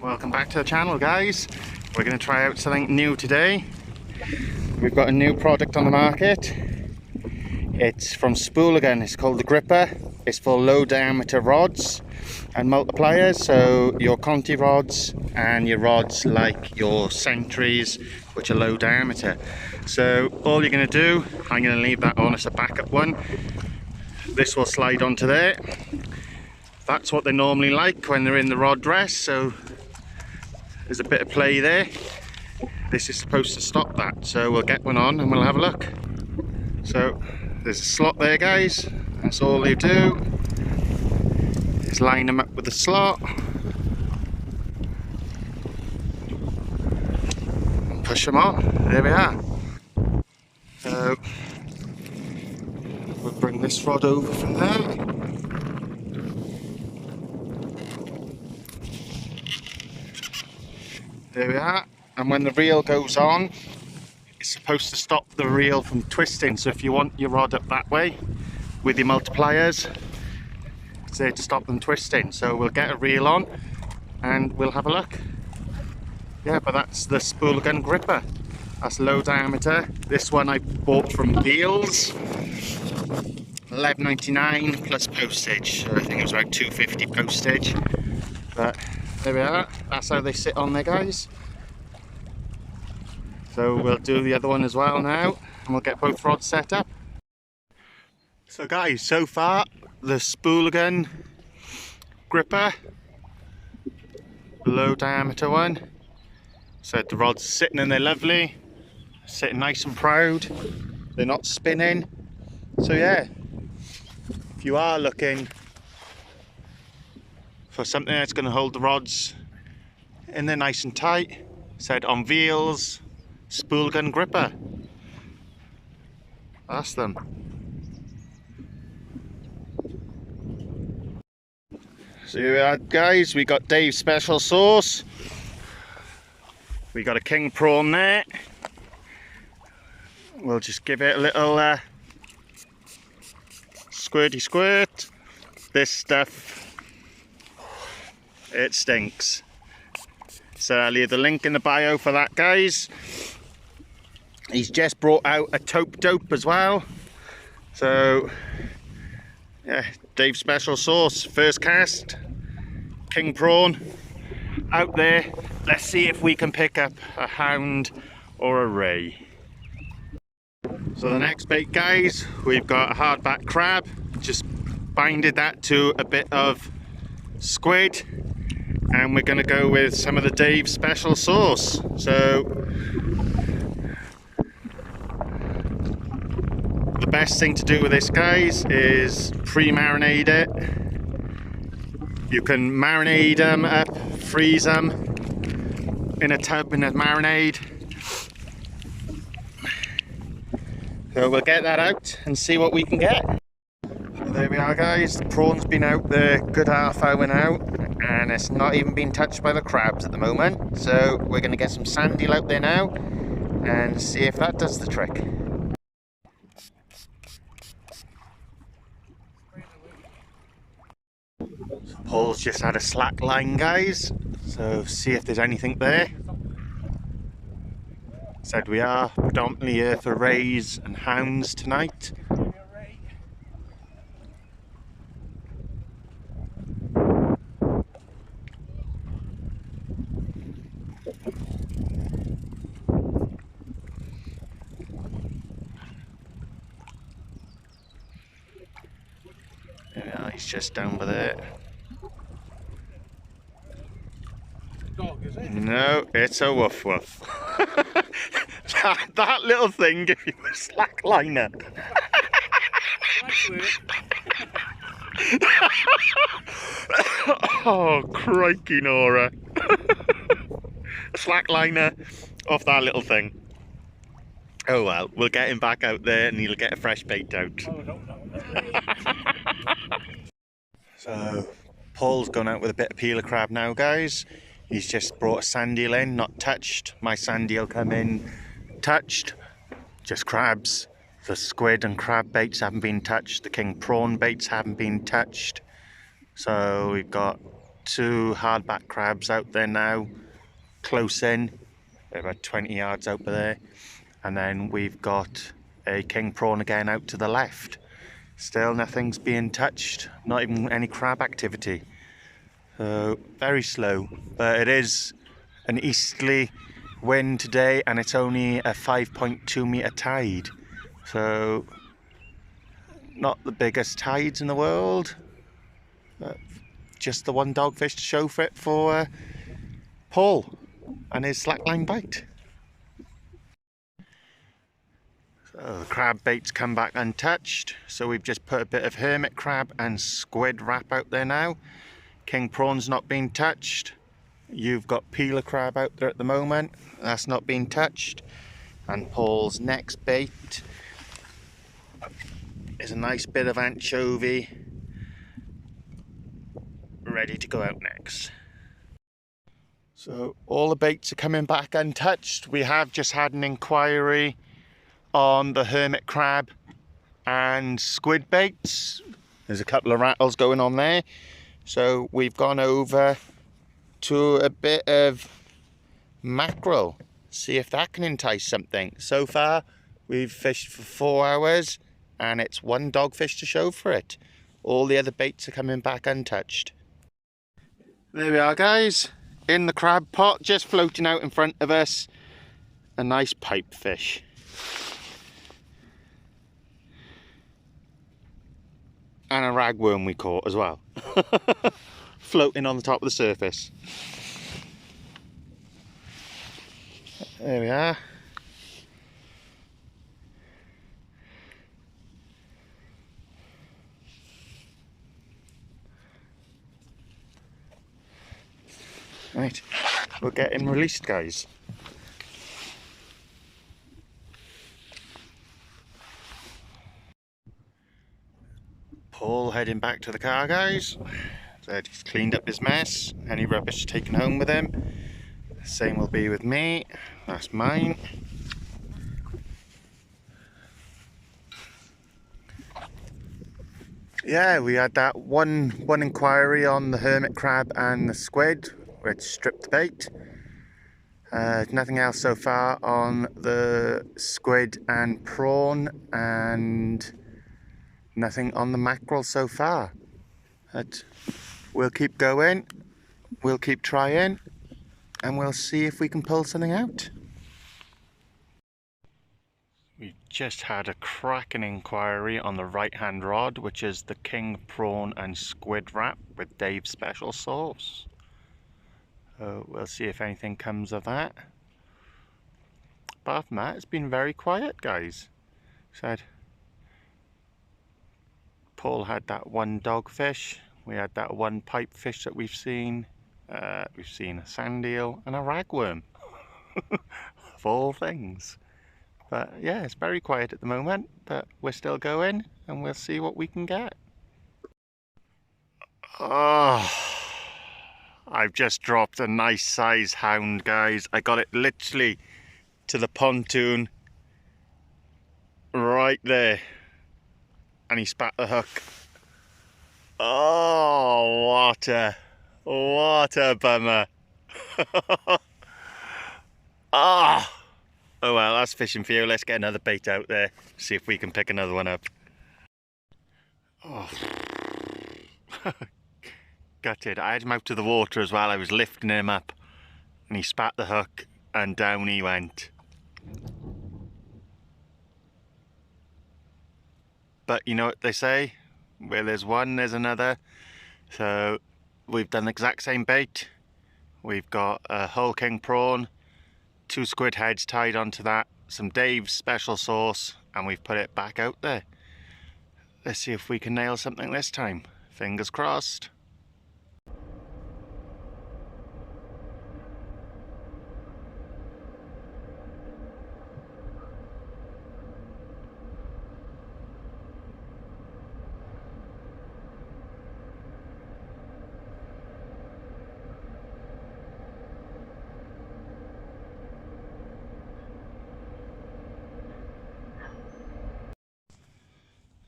Welcome back to the channel, guys. We're going to try out something new today. We've got a new product on the market. It's from Spooligan. It's called the grippa. It's for low diameter rods and multipliers, so your Conti rods and your rods like your Sentries, which are low diameter. So all you're going to do, I'm going to leave that on as a backup one. This will slide onto there. That's what they normally like when they're in the rod rest, so there's a bit of play there. This is supposed to stop that, so we'll get one on and we'll have a look. So there's a slot there, guys. That's all you do is line them up with the slot and push them on. There we are. So we'll bring this rod over from there. There we are, and when the reel goes on, it's supposed to stop the reel from twisting. So if you want your rod up that way with your multipliers, it's there to stop them twisting. So we'll get a reel on and we'll have a look. Yeah, but that's the Spooligan grippa. That's low diameter. This one I bought from Deals, $11.99 plus postage. So I think it was about $2.50 postage. But there we are, that's how they sit on there, guys. So we'll do the other one as well now, and we'll get both rods set up. So guys, so far the Spooligan grippa, the low diameter one. So the rods are sitting in there lovely, sitting nice and proud. They're not spinning. So yeah, if you are looking for something that's going to hold the rods in there nice and tight, said on wheels, Spooligan grippa. That's them. So here we are, guys. We got Dave's special sauce. We got a king prawn there. We'll just give it a little squirty squirt. This stuff, it stinks. So I'll leave the link in the bio for that, guys. He's just brought out a taupe dope as well. So yeah, Dave's special sauce, first cast, king prawn, out there. Let's see if we can pick up a hound or a ray. So the next bait, guys, we've got a hardback crab. Just binded that to a bit of squid, and we're going to go with some of the Dave's special sauce. So the best thing to do with this, guys, is pre-marinate it. You can marinate them up, freeze them in a tub in a marinade. So we'll get that out and see what we can get. So there we are, guys. The prawn's been out there good half hour now, and it's not even been touched by the crabs at the moment. So we're going to get some sand eel out there now and see if that does the trick. So Paul's just had a slack line, guys, so see if there's anything there. Said we are predominantly here for rays and hounds tonight. Yeah, he's just down by there. Dog, is it? No, it's a woof woof. that little thing gave you a slack liner. Oh, crikey Nora. A slack liner off that little thing. Oh well, we'll get him back out there and he'll get a fresh bait out. Oh, no. So Paul's gone out with a bit of peeler crab now, guys. He's just brought a sand eel in, not touched. My sand eel come in touched, just crabs. The squid and crab baits haven't been touched. The king prawn baits haven't been touched. So we've got two hardback crabs out there now, close in. They're about 20 yards out there. And then we've got a king prawn again out to the left. Still nothing's being touched, not even any crab activity. So very slow, but it is an easterly wind today and it's only a 5.2 metre tide. So not the biggest tides in the world, but just the one dogfish to show for it for Paul and his slackline bite. So the crab bait's come back untouched, so we've just put a bit of hermit crab and squid wrap out there now. King prawn's not been touched. You've got peeler crab out there at the moment, that's not been touched. And Paul's next bait is a nice bit of anchovy ready to go out next. So all the baits are coming back untouched. We have just had an inquiry on the hermit crab and squid baits. There's a couple of rattles going on there. So we've gone over to a bit of mackerel, see if that can entice something. So far we've fished for 4 hours and it's one dogfish to show for it. All the other baits are coming back untouched. There we are guys, in the crab pot, just floating out in front of us, a nice pipefish. And a ragworm we caught as well. Floating on the top of the surface. There we are. Right, we'll get him released guys. Paul heading back to the car guys. So he's cleaned up his mess, any rubbish taken home with him. Same will be with me, that's mine. Yeah, we had that one inquiry on the hermit crab and the squid, which stripped the bait. Nothing else so far on the squid and prawn, and nothing on the mackerel so far. But we'll keep going, we'll keep trying, and we'll see if we can pull something out. We've just had a cracking inquiry on the right hand rod, which is the king prawn and squid wrap with Dave's special sauce. We'll see if anything comes of that. Apart from that, it's been very quiet guys. Said Paul had that one dogfish, we had that one pipefish that we've seen a sand eel and a ragworm. Of all things. But yeah, it's very quiet at the moment, but we're still going and we'll see what we can get. Oh, I've just dropped a nice size hound guys. I got it literally to the pontoon right there and he spat the hook. Oh, what a bummer. Ah. Oh well, that's fishing for you. Let's get another bait out there, see if we can pick another one up. Oh. Gutted. I had him out to the water as well. I was lifting him up and he spat the hook and down he went. But you know what they say, where there's one there's another. So we've done the exact same bait. We've got a whole king prawn, 2 squid heads tied onto that, some Dave's special sauce, and we've put it back out there. Let's see if we can nail something this time. Fingers crossed.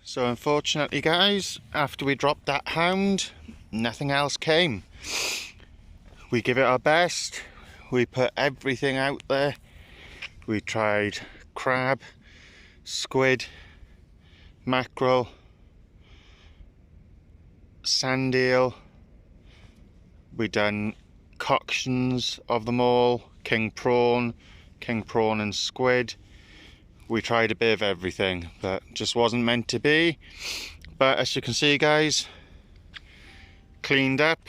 So unfortunately guys, after we dropped that hound, nothing else came. We give it our best. We put everything out there. We tried crab, squid, mackerel, sand eel. We done coctions of them all, king prawn and squid. We tried a bit of everything, but just wasn't meant to be. But as you can see, guys, cleaned up.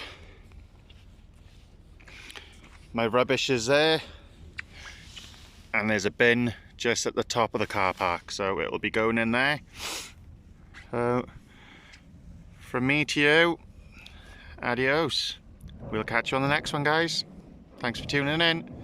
My rubbish is there, and there's a bin just at the top of the car park, so it will be going in there. So from me to you, adios. We'll catch you on the next one, guys. Thanks for tuning in.